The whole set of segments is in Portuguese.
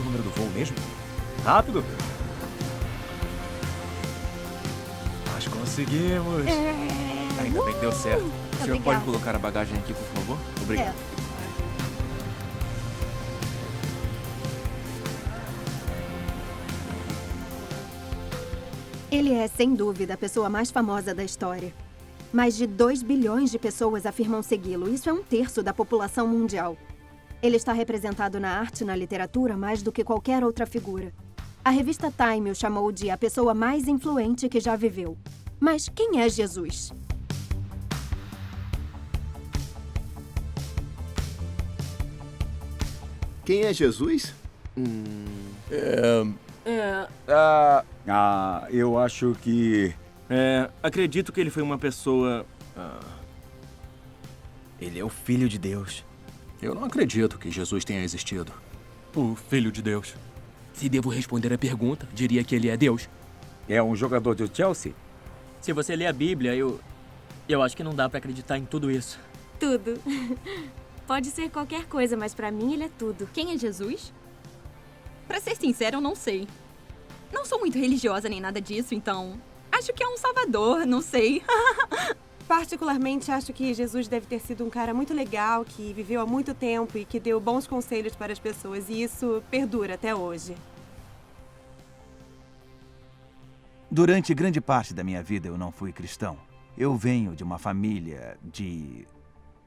número do voo mesmo? Rápido! Nós conseguimos! Ainda bem que deu certo. O senhor pode colocar a bagagem aqui, por favor? Obrigado. Ele é, sem dúvida, a pessoa mais famosa da história. Mais de 2 bilhões de pessoas afirmam segui-lo. Isso é 1/3 da população mundial. Ele está representado na arte e na literatura mais do que qualquer outra figura. A revista Time o chamou de a pessoa mais influente que já viveu. Mas quem é Jesus? Quem é Jesus? Eu acho que... acredito que ele foi uma pessoa... ele é o Filho de Deus. Eu não acredito que Jesus tenha existido. O Filho de Deus. Se devo responder a pergunta, diria que ele é Deus. É um jogador do Chelsea? Se você lê a Bíblia, eu acho que não dá pra acreditar em tudo isso. Tudo. Pode ser qualquer coisa, mas pra mim ele é tudo. Quem é Jesus? Pra ser sincero, eu não sei. Não sou muito religiosa nem nada disso, então... acho que é um salvador, não sei. Particularmente, acho que Jesus deve ter sido um cara muito legal, que viveu há muito tempo e que deu bons conselhos para as pessoas. E isso perdura até hoje. Durante grande parte da minha vida, eu não fui cristão. Eu venho de uma família de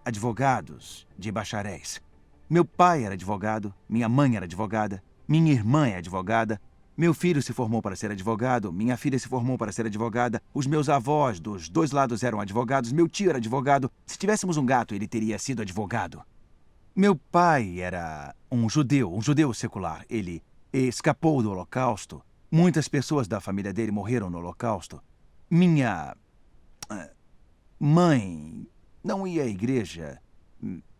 advogados, de bacharéis. Meu pai era advogado, minha mãe era advogada, minha irmã é advogada, meu filho se formou para ser advogado, minha filha se formou para ser advogada, os meus avós dos 2 lados eram advogados, meu tio era advogado. Se tivéssemos um gato, ele teria sido advogado. Meu pai era um judeu secular. Ele escapou do Holocausto. Muitas pessoas da família dele morreram no Holocausto. Minha mãe não ia à igreja.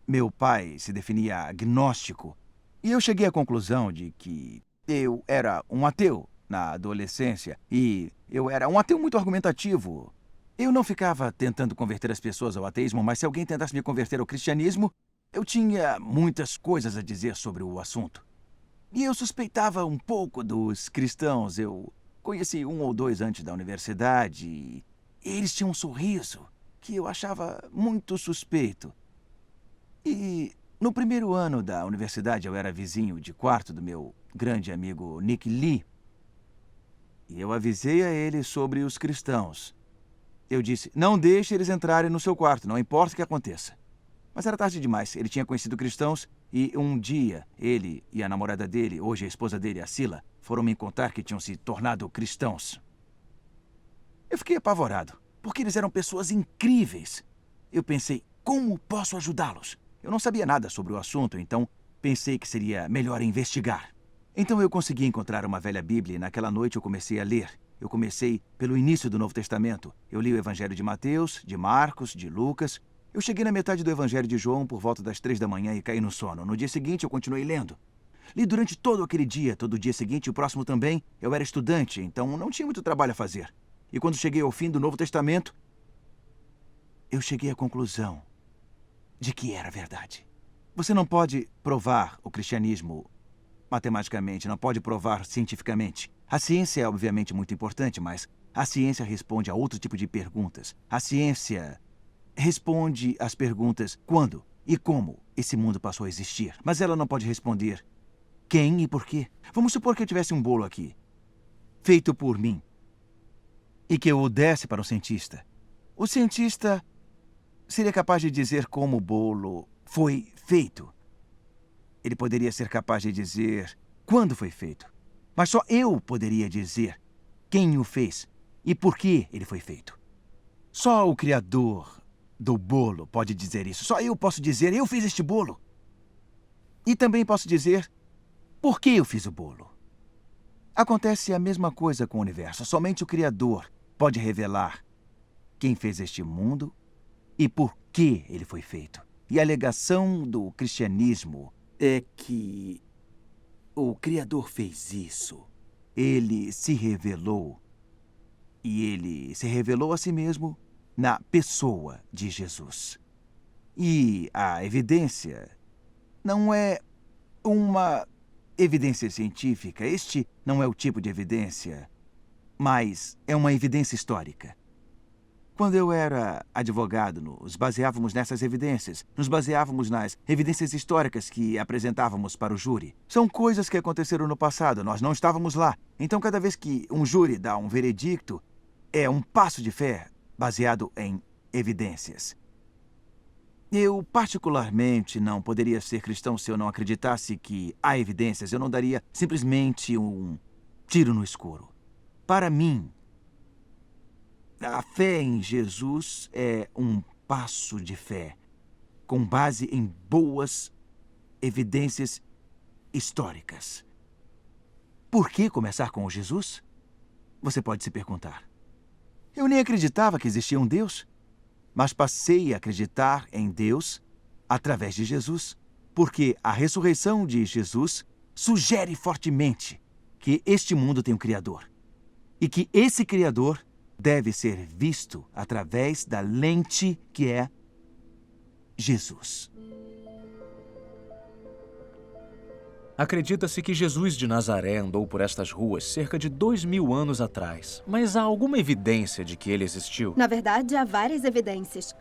Meu pai se definia agnóstico. E eu cheguei à conclusão de que eu era um ateu na adolescência. E eu era um ateu muito argumentativo. Eu não ficava tentando converter as pessoas ao ateísmo, mas se alguém tentasse me converter ao cristianismo, eu tinha muitas coisas a dizer sobre o assunto. E eu suspeitava um pouco dos cristãos. Eu conheci 1 ou 2 antes da universidade. E eles tinham um sorriso que eu achava muito suspeito. E no primeiro ano da universidade, eu era vizinho de quarto do meu grande amigo Nick Lee. E eu avisei a ele sobre os cristãos. Eu disse, não deixe eles entrarem no seu quarto, não importa o que aconteça. Mas era tarde demais. Ele tinha conhecido cristãos e um dia ele e a namorada dele, hoje a esposa dele, a Sila, foram me contar que tinham se tornado cristãos. Eu fiquei apavorado, porque eles eram pessoas incríveis. Eu pensei, como posso ajudá-los? Eu não sabia nada sobre o assunto, então pensei que seria melhor investigar. Então eu consegui encontrar uma velha Bíblia e naquela noite eu comecei a ler. Eu comecei pelo início do Novo Testamento. Eu li o Evangelho de Mateus, de Marcos, de Lucas. Eu cheguei na metade do Evangelho de João por volta das 3 da manhã e caí no sono. No dia seguinte eu continuei lendo. Li durante todo aquele dia, todo o dia seguinte, o próximo também. Eu era estudante, então não tinha muito trabalho a fazer. E quando cheguei ao fim do Novo Testamento, eu cheguei à conclusão de que era verdade. Você não pode provar o cristianismo matematicamente, não pode provar cientificamente. A ciência é obviamente muito importante, mas a ciência responde a outro tipo de perguntas. A ciência responde às perguntas quando e como esse mundo passou a existir. Mas ela não pode responder quem e por quê. Vamos supor que eu tivesse um bolo aqui, feito por mim, e que eu o desse para um cientista. O cientista seria capaz de dizer como o bolo foi feito. Ele poderia ser capaz de dizer quando foi feito. Mas só eu poderia dizer quem o fez e por que ele foi feito. Só o criador do bolo pode dizer isso. Só eu posso dizer, eu fiz este bolo. E também posso dizer por que eu fiz o bolo. Acontece a mesma coisa com o universo. Somente o Criador pode revelar quem fez este mundo e por que ele foi feito. E a alegação do cristianismo é que o Criador fez isso. Ele se revelou. E ele se revelou a si mesmo na pessoa de Jesus. E a evidência não é uma evidência científica. Este não é o tipo de evidência, mas é uma evidência histórica. Quando eu era advogado, nos baseávamos nessas evidências. Nos baseávamos nas evidências históricas que apresentávamos para o júri. São coisas que aconteceram no passado, nós não estávamos lá. Então, cada vez que um júri dá um veredicto, é um passo de fé baseado em evidências. Eu, particularmente, não poderia ser cristão se eu não acreditasse que há evidências. Eu não daria simplesmente um tiro no escuro. Para mim, a fé em Jesus é um passo de fé com base em boas evidências históricas. Por que começar com o Jesus? Você pode se perguntar. Eu nem acreditava que existia um Deus, mas passei a acreditar em Deus através de Jesus, porque a ressurreição de Jesus sugere fortemente que este mundo tem um Criador e que esse Criador deve ser visto através da lente que é Jesus. Acredita-se que Jesus de Nazaré andou por estas ruas cerca de 2000 anos atrás. Mas há alguma evidência de que ele existiu? Na verdade, há várias evidências.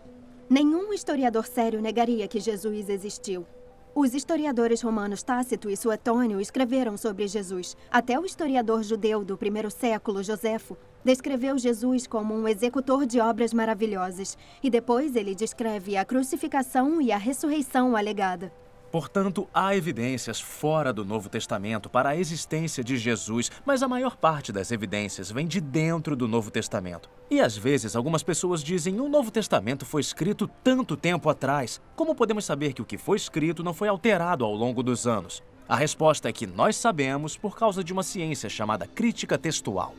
Nenhum historiador sério negaria que Jesus existiu. Os historiadores romanos Tácito e Suetônio escreveram sobre Jesus. Até o historiador judeu do primeiro século, Joséfo, descreveu Jesus como um executor de obras maravilhosas. E depois ele descreve a crucificação e a ressurreição alegada. Portanto, há evidências fora do Novo Testamento para a existência de Jesus, mas a maior parte das evidências vem de dentro do Novo Testamento. E às vezes algumas pessoas dizem que o Novo Testamento foi escrito tanto tempo atrás. Como podemos saber que o que foi escrito não foi alterado ao longo dos anos? A resposta é que nós sabemos por causa de uma ciência chamada crítica textual.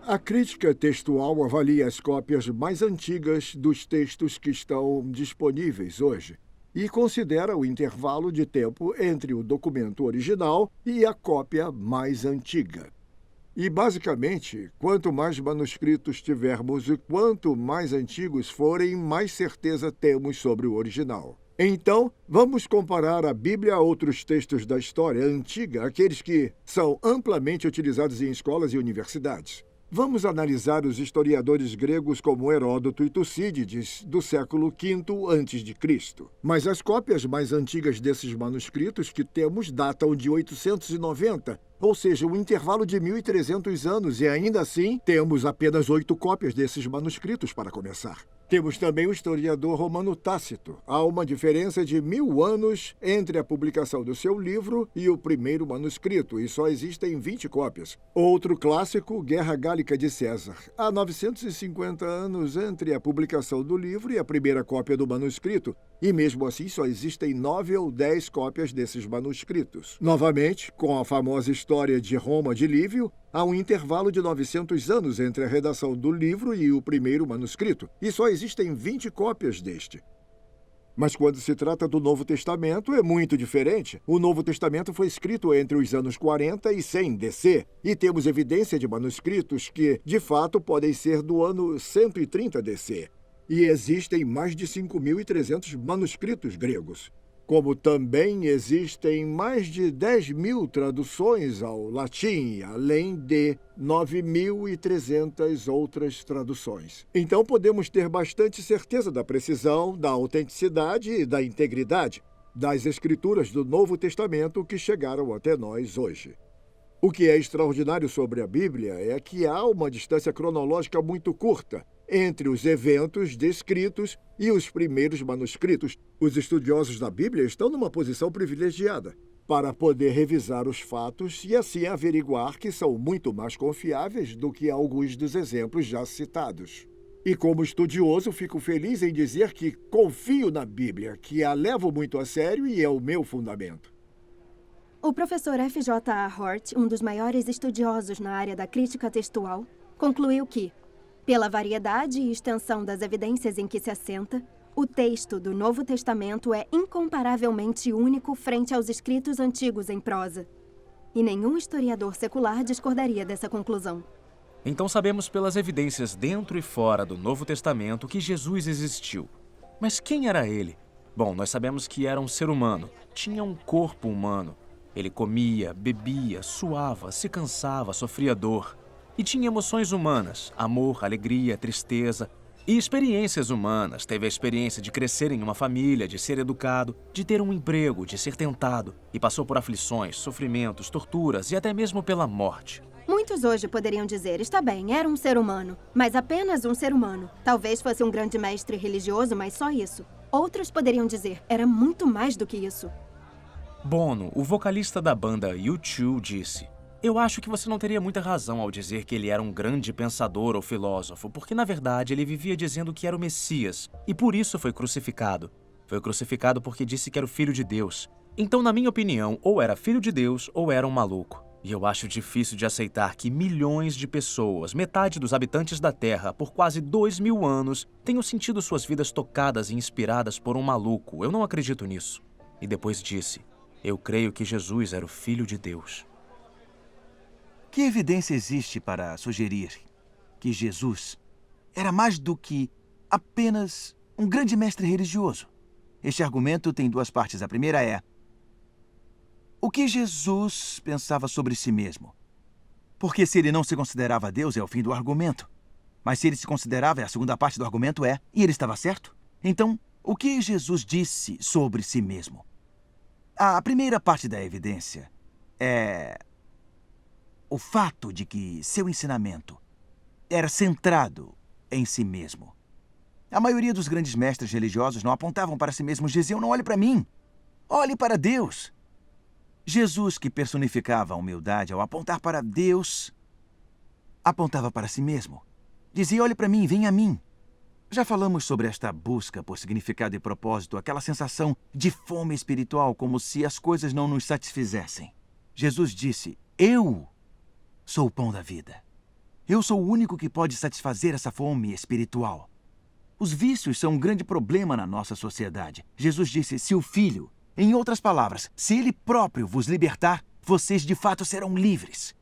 A crítica textual avalia as cópias mais antigas dos textos que estão disponíveis hoje e considera o intervalo de tempo entre o documento original e a cópia mais antiga. E, basicamente, quanto mais manuscritos tivermos e quanto mais antigos forem, mais certeza temos sobre o original. Então, vamos comparar a Bíblia a outros textos da história antiga, aqueles que são amplamente utilizados em escolas e universidades. Vamos analisar os historiadores gregos como Heródoto e Tucídides, do século V a.C. Mas as cópias mais antigas desses manuscritos que temos datam de 890, ou seja, um intervalo de 1.300 anos, e ainda assim temos apenas 8 cópias desses manuscritos para começar. Temos também o historiador romano Tácito. Há uma diferença de 1000 anos entre a publicação do seu livro e o primeiro manuscrito, e só existem 20 cópias. Outro clássico, Guerra Gálica de César. Há 950 anos entre a publicação do livro e a primeira cópia do manuscrito, e mesmo assim só existem 9 ou 10 cópias desses manuscritos. Novamente, com a famosa história de Roma de Lívio, há um intervalo de 900 anos entre a redação do livro e o primeiro manuscrito, e só existem 20 cópias deste. Mas quando se trata do Novo Testamento, é muito diferente. O Novo Testamento foi escrito entre os anos 40 e 100 DC, e temos evidência de manuscritos que, de fato, podem ser do ano 130 DC. E existem mais de 5.300 manuscritos gregos. Como também existem mais de 10.000 traduções ao latim, além de 9.300 outras traduções. Então podemos ter bastante certeza da precisão, da autenticidade e da integridade das escrituras do Novo Testamento que chegaram até nós hoje. O que é extraordinário sobre a Bíblia é que há uma distância cronológica muito curta entre os eventos descritos e os primeiros manuscritos. Os estudiosos da Bíblia estão numa posição privilegiada para poder revisar os fatos e assim averiguar que são muito mais confiáveis do que alguns dos exemplos já citados. E como estudioso, fico feliz em dizer que confio na Bíblia, que a levo muito a sério e é o meu fundamento. O professor F.J.A. Hort, um dos maiores estudiosos na área da crítica textual, concluiu que, pela variedade e extensão das evidências em que se assenta, o texto do Novo Testamento é incomparavelmente único frente aos escritos antigos em prosa. E nenhum historiador secular discordaria dessa conclusão. Então sabemos pelas evidências dentro e fora do Novo Testamento que Jesus existiu. Mas quem era ele? Bom, nós sabemos que era um ser humano. tinha um corpo humano. Ele comia, bebia, suava, se cansava, sofria dor. E tinha emoções humanas, amor, alegria, tristeza e experiências humanas. Teve a experiência de crescer em uma família, de ser educado, de ter um emprego, de ser tentado. E passou por aflições, sofrimentos, torturas e até mesmo pela morte. Muitos hoje poderiam dizer, está bem, era um ser humano, mas apenas um ser humano. Talvez fosse um grande mestre religioso, mas só isso. Outros poderiam dizer, era muito mais do que isso. Bono, o vocalista da banda U2, disse: "Eu acho que você não teria muita razão ao dizer que ele era um grande pensador ou filósofo, porque na verdade ele vivia dizendo que era o Messias, e por isso foi crucificado. Foi crucificado porque disse que era o Filho de Deus. Então, na minha opinião, ou era filho de Deus ou era um maluco. E eu acho difícil de aceitar que milhões de pessoas, metade dos habitantes da Terra, por quase 2000 anos, tenham sentido suas vidas tocadas e inspiradas por um maluco. Eu não acredito nisso." E depois disse: "Eu creio que Jesus era o Filho de Deus." Que evidência existe para sugerir que Jesus era mais do que apenas um grande mestre religioso? Este argumento tem duas partes. A primeira é: o que Jesus pensava sobre si mesmo? Porque se ele não se considerava Deus, é o fim do argumento. Mas se ele se considerava, a segunda parte do argumento é: e ele estava certo? Então, o que Jesus disse sobre si mesmo? A primeira parte da evidência é o fato de que seu ensinamento era centrado em si mesmo. A maioria dos grandes mestres religiosos não apontavam para si mesmos, diziam: não olhe para mim, olhe para Deus. Jesus, que personificava a humildade, ao apontar para Deus, apontava para si mesmo. Dizia: olhe para mim, venha a mim. Já falamos sobre esta busca por significado e propósito, aquela sensação de fome espiritual, como se as coisas não nos satisfizessem. Jesus disse: eu sou o pão da vida. Eu sou o único que pode satisfazer essa fome espiritual. Os vícios são um grande problema na nossa sociedade. Jesus disse: se o Filho, em outras palavras, se ele próprio vos libertar, vocês de fato serão livres.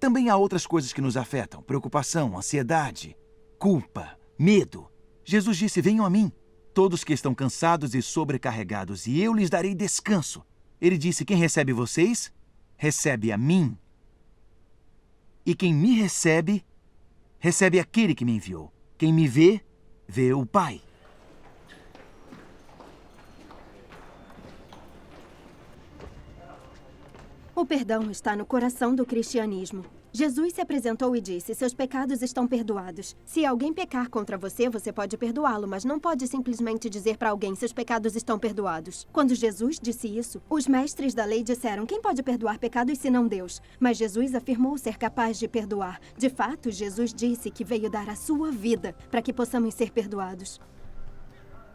Também há outras coisas que nos afetam: preocupação, ansiedade, culpa, medo. Jesus disse: venham a mim, todos que estão cansados e sobrecarregados, e eu lhes darei descanso. Ele disse: quem recebe vocês, recebe a mim. E quem me recebe, recebe aquele que me enviou. Quem me vê, vê o Pai. O perdão está no coração do cristianismo. Jesus se apresentou e disse: seus pecados estão perdoados. Se alguém pecar contra você, você pode perdoá-lo, mas não pode simplesmente dizer para alguém: seus pecados estão perdoados. Quando Jesus disse isso, os mestres da lei disseram: quem pode perdoar pecados senão Deus? Mas Jesus afirmou ser capaz de perdoar. De fato, Jesus disse que veio dar a sua vida para que possamos ser perdoados.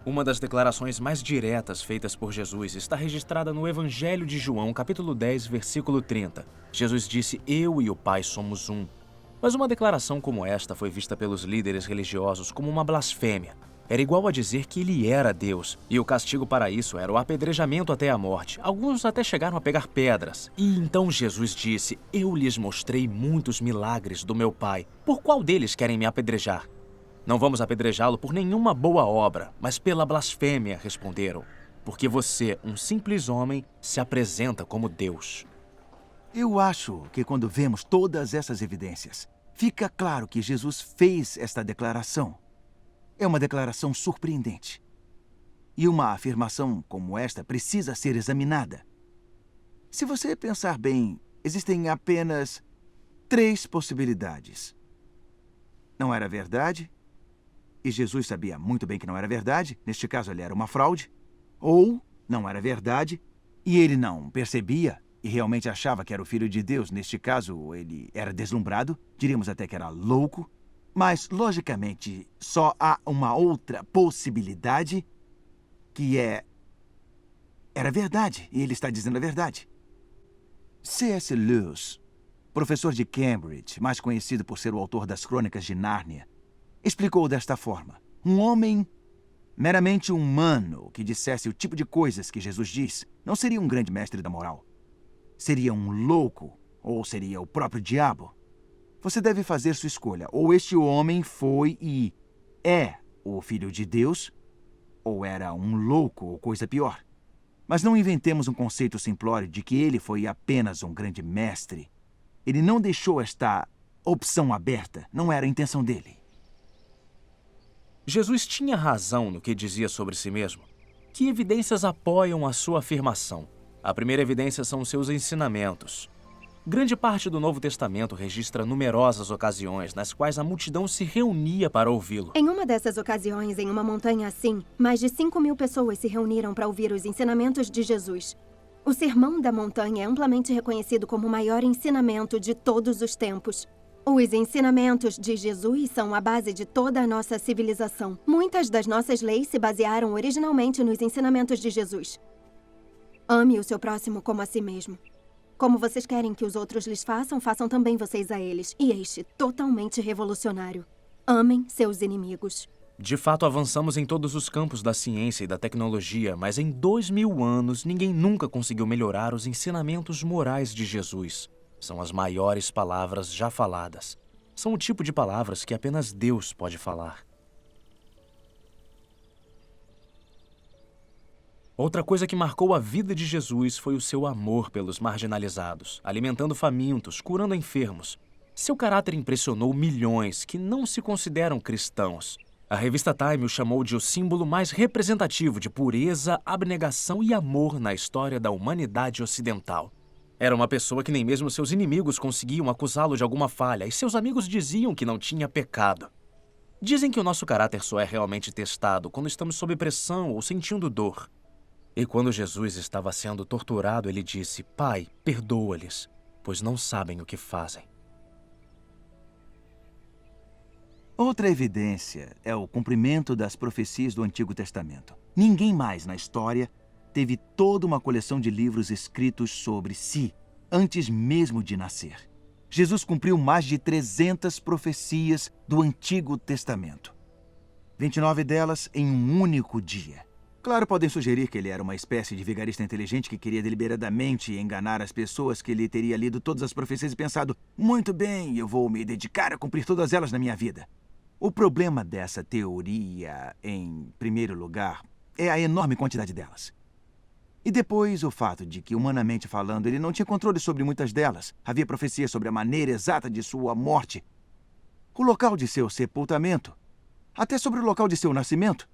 Uma das declarações mais diretas feitas por Jesus está registrada no Evangelho de João, capítulo 10, versículo 30. Jesus disse: eu e o Pai somos um. Mas uma declaração como esta foi vista pelos líderes religiosos como uma blasfêmia. Era igual a dizer que ele era Deus, e o castigo para isso era o apedrejamento até a morte. Alguns até chegaram a pegar pedras. E então Jesus disse: eu lhes mostrei muitos milagres do meu Pai. Por qual deles querem me apedrejar? Não vamos apedrejá-lo por nenhuma boa obra, mas pela blasfêmia, responderam. Porque você, um simples homem, se apresenta como Deus. Eu acho que quando vemos todas essas evidências, fica claro que Jesus fez esta declaração. É uma declaração surpreendente. E uma afirmação como esta precisa ser examinada. Se você pensar bem, existem apenas 3 possibilidades. Não era verdade? E Jesus sabia muito bem que não era verdade. Neste caso, ele era uma fraude. Ou não era verdade e ele não percebia e realmente achava que era o Filho de Deus. Neste caso, ele era deslumbrado. Diríamos até que era louco. Mas, logicamente, só há uma outra possibilidade, que era verdade. E ele está dizendo a verdade. C.S. Lewis, professor de Cambridge, mais conhecido por ser o autor das Crônicas de Nárnia, explicou desta forma: um homem meramente humano que dissesse o tipo de coisas que Jesus diz não seria um grande mestre da moral. Seria um louco, ou seria o próprio diabo. Você deve fazer sua escolha. Ou este homem foi e é o Filho de Deus, ou era um louco ou coisa pior. Mas não inventemos um conceito simplório de que ele foi apenas um grande mestre. Ele não deixou esta opção aberta. Não era a intenção dele. Jesus tinha razão no que dizia sobre si mesmo. Que evidências apoiam a sua afirmação? A primeira evidência são seus ensinamentos. Grande parte do Novo Testamento registra numerosas ocasiões nas quais a multidão se reunia para ouvi-lo. Em uma dessas ocasiões, em uma montanha assim, mais de 5.000 pessoas se reuniram para ouvir os ensinamentos de Jesus. O Sermão da Montanha é amplamente reconhecido como o maior ensinamento de todos os tempos. Os ensinamentos de Jesus são a base de toda a nossa civilização. Muitas das nossas leis se basearam originalmente nos ensinamentos de Jesus. Ame o seu próximo como a si mesmo. Como vocês querem que os outros lhes façam, façam também vocês a eles. E este totalmente revolucionário. Amem seus inimigos. De fato, avançamos em todos os campos da ciência e da tecnologia, mas em 2000 anos, ninguém nunca conseguiu melhorar os ensinamentos morais de Jesus. São as maiores palavras já faladas. São o tipo de palavras que apenas Deus pode falar. Outra coisa que marcou a vida de Jesus foi o seu amor pelos marginalizados, alimentando famintos, curando enfermos. Seu caráter impressionou milhões que não se consideram cristãos. A revista Time o chamou de o símbolo mais representativo de pureza, abnegação e amor na história da humanidade ocidental. Era uma pessoa que nem mesmo seus inimigos conseguiam acusá-lo de alguma falha e seus amigos diziam que não tinha pecado. Dizem que o nosso caráter só é realmente testado quando estamos sob pressão ou sentindo dor. E quando Jesus estava sendo torturado, ele disse: Pai, perdoa-lhes, pois não sabem o que fazem. Outra evidência é o cumprimento das profecias do Antigo Testamento. Ninguém mais na história teve toda uma coleção de livros escritos sobre si, antes mesmo de nascer. Jesus cumpriu mais de 300 profecias do Antigo Testamento. 29 delas em um único dia. Claro, podem sugerir que ele era uma espécie de vigarista inteligente que queria deliberadamente enganar as pessoas, que ele teria lido todas as profecias e pensado: muito bem, eu vou me dedicar a cumprir todas elas na minha vida. O problema dessa teoria, em primeiro lugar, é a enorme quantidade delas. E depois o fato de que, humanamente falando, ele não tinha controle sobre muitas delas. Havia profecias sobre a maneira exata de sua morte, o local de seu sepultamento, até sobre o local de seu nascimento.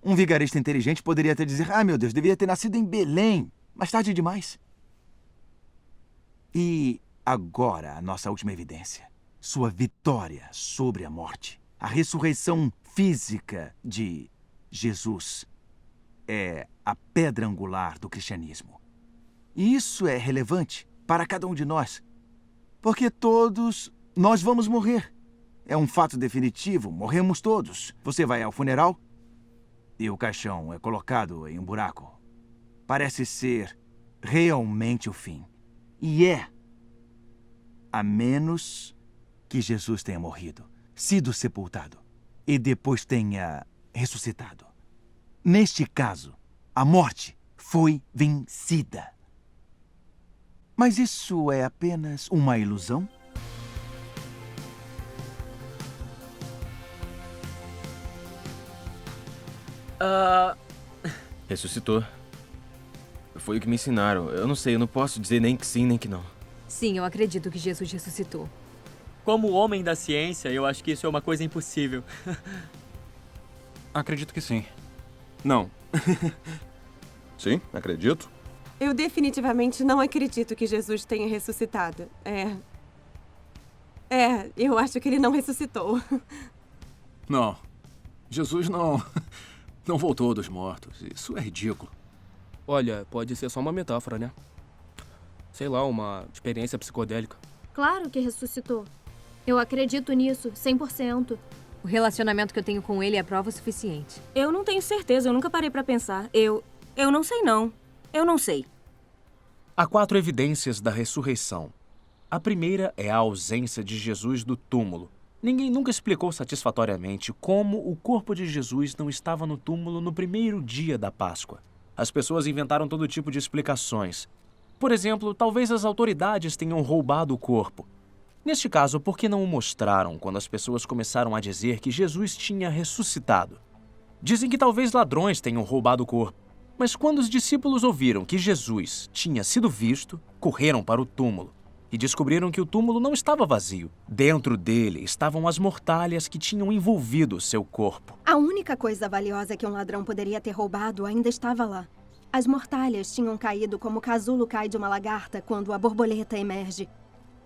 Um vigarista inteligente poderia até dizer: ah, meu Deus, devia ter nascido em Belém, mas tarde demais. E agora, a nossa última evidência. Sua vitória sobre a morte. A ressurreição física de Jesus é a pedra angular do cristianismo. E isso é relevante para cada um de nós, porque todos nós vamos morrer. É um fato definitivo, morremos todos. Você vai ao funeral e o caixão é colocado em um buraco. Parece ser realmente o fim. E é, a menos que Jesus tenha morrido, sido sepultado e depois tenha ressuscitado. Neste caso, a morte foi vencida. Mas isso é apenas uma ilusão? Ressuscitou. Foi o que me ensinaram. Eu não sei, eu não posso dizer nem que sim, nem que não. Sim, eu acredito que Jesus ressuscitou. Como homem da ciência, eu acho que isso é uma coisa impossível. Acredito que sim. Não. Sim, acredito. Eu definitivamente não acredito que Jesus tenha ressuscitado. Eu acho que ele não ressuscitou. Não. Jesus não voltou dos mortos. Isso é ridículo. Olha, pode ser só uma metáfora, né? Sei lá, uma experiência psicodélica. Claro que ressuscitou. Eu acredito nisso, 100%. O relacionamento que eu tenho com ele é prova suficiente. Eu não tenho certeza, eu nunca parei pra pensar. Eu não sei não. Eu não sei. Há 4 evidências da ressurreição. A primeira é a ausência de Jesus do túmulo. Ninguém nunca explicou satisfatoriamente como o corpo de Jesus não estava no túmulo no primeiro dia da Páscoa. As pessoas inventaram todo tipo de explicações. Por exemplo, talvez as autoridades tenham roubado o corpo. Neste caso, por que não o mostraram quando as pessoas começaram a dizer que Jesus tinha ressuscitado? Dizem que talvez ladrões tenham roubado o corpo. Mas quando os discípulos ouviram que Jesus tinha sido visto, correram para o túmulo e descobriram que o túmulo não estava vazio. Dentro dele estavam as mortalhas que tinham envolvido seu corpo. A única coisa valiosa que um ladrão poderia ter roubado ainda estava lá. As mortalhas tinham caído como o casulo cai de uma lagarta quando a borboleta emerge.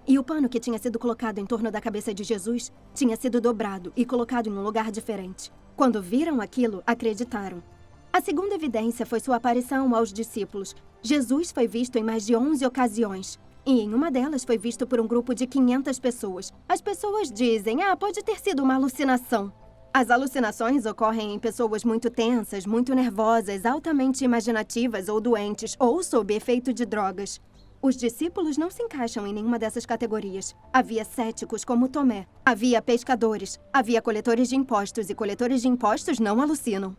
E o pano que tinha sido colocado em torno da cabeça de Jesus tinha sido dobrado e colocado em um lugar diferente. Quando viram aquilo, acreditaram. A segunda evidência foi sua aparição aos discípulos. Jesus foi visto em mais de 11 ocasiões. E em uma delas foi visto por um grupo de 500 pessoas. As pessoas dizem, pode ter sido uma alucinação. As alucinações ocorrem em pessoas muito tensas, muito nervosas, altamente imaginativas ou doentes, ou sob efeito de drogas. Os discípulos não se encaixam em nenhuma dessas categorias. Havia céticos como Tomé. Havia pescadores. Havia coletores de impostos, e coletores de impostos não alucinam.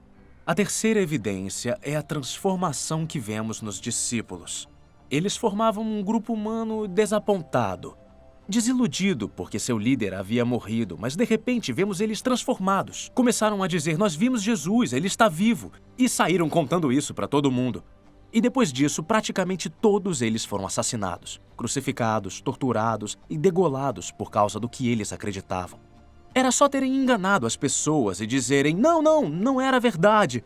A terceira evidência é a transformação que vemos nos discípulos. Eles formavam um grupo humano desapontado, desiludido porque seu líder havia morrido, mas de repente vemos eles transformados. Começaram a dizer, nós vimos Jesus, ele está vivo, e saíram contando isso para todo mundo. E depois disso, praticamente todos eles foram assassinados, crucificados, torturados e degolados por causa do que eles acreditavam. Era só terem enganado as pessoas e dizerem, não era verdade.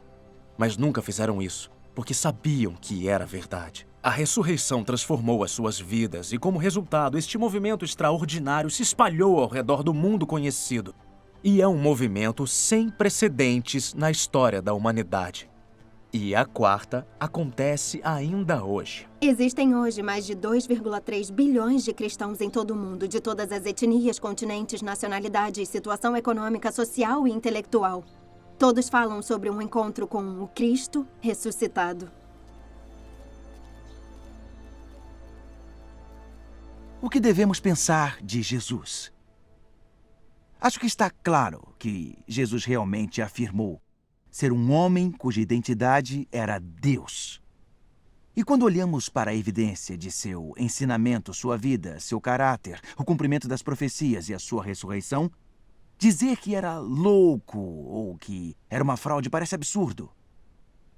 Mas nunca fizeram isso, porque sabiam que era verdade. A ressurreição transformou as suas vidas e, como resultado, este movimento extraordinário se espalhou ao redor do mundo conhecido. E é um movimento sem precedentes na história da humanidade. E a quarta acontece ainda hoje. Existem hoje mais de 2,3 bilhões de cristãos em todo o mundo, de todas as etnias, continentes, nacionalidades, situação econômica, social e intelectual. Todos falam sobre um encontro com o Cristo ressuscitado. O que devemos pensar de Jesus? Acho que está claro que Jesus realmente afirmou ser um homem cuja identidade era Deus. E quando olhamos para a evidência de seu ensinamento, sua vida, seu caráter, o cumprimento das profecias e a sua ressurreição, dizer que era louco ou que era uma fraude parece absurdo,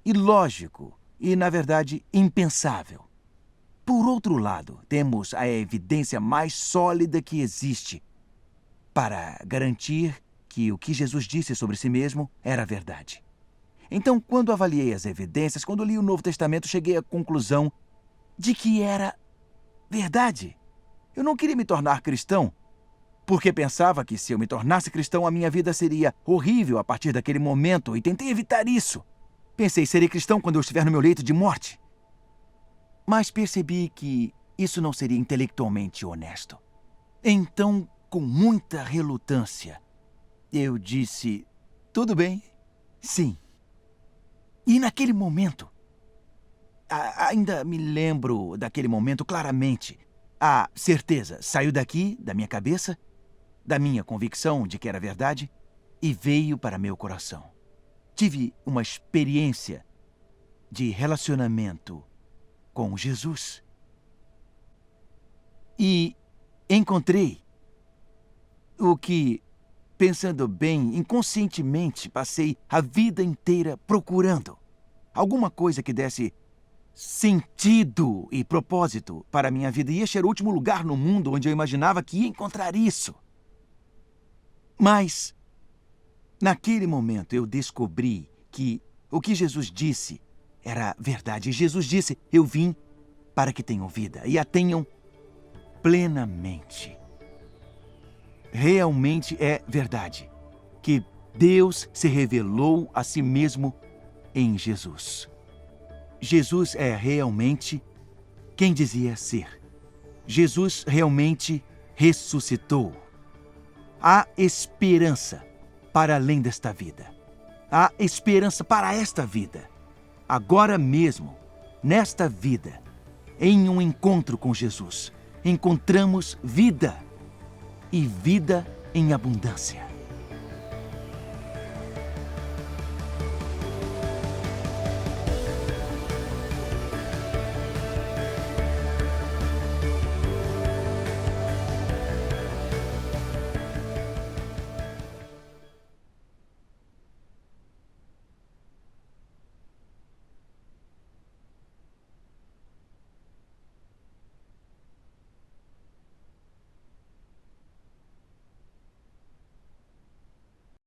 ilógico e, na verdade, impensável. Por outro lado, temos a evidência mais sólida que existe para garantir que o que Jesus disse sobre si mesmo era verdade. Então, quando avaliei as evidências, quando li o Novo Testamento, cheguei à conclusão de que era verdade. Eu não queria me tornar cristão, porque pensava que se eu me tornasse cristão, a minha vida seria horrível a partir daquele momento e tentei evitar isso. Pensei, serei cristão quando eu estiver no meu leito de morte. Mas percebi que isso não seria intelectualmente honesto. Então, com muita relutância, eu disse, tudo bem, sim. E naquele momento, ainda me lembro daquele momento claramente, a certeza saiu daqui, da minha cabeça, da minha convicção de que era verdade, e veio para meu coração. Tive uma experiência de relacionamento com Jesus. E encontrei o que, pensando bem, inconscientemente passei a vida inteira procurando. Alguma coisa que desse sentido e propósito para a minha vida. E este era o último lugar no mundo onde eu imaginava que ia encontrar isso. Mas, naquele momento, eu descobri que o que Jesus disse era verdade. E Jesus disse, eu vim para que tenham vida e a tenham plenamente. Realmente é verdade que Deus se revelou a si mesmo em Jesus. Jesus é realmente quem dizia ser. Jesus realmente ressuscitou. Há esperança para além desta vida. Há esperança para esta vida. Agora mesmo, nesta vida, em um encontro com Jesus, encontramos vida e vida em abundância.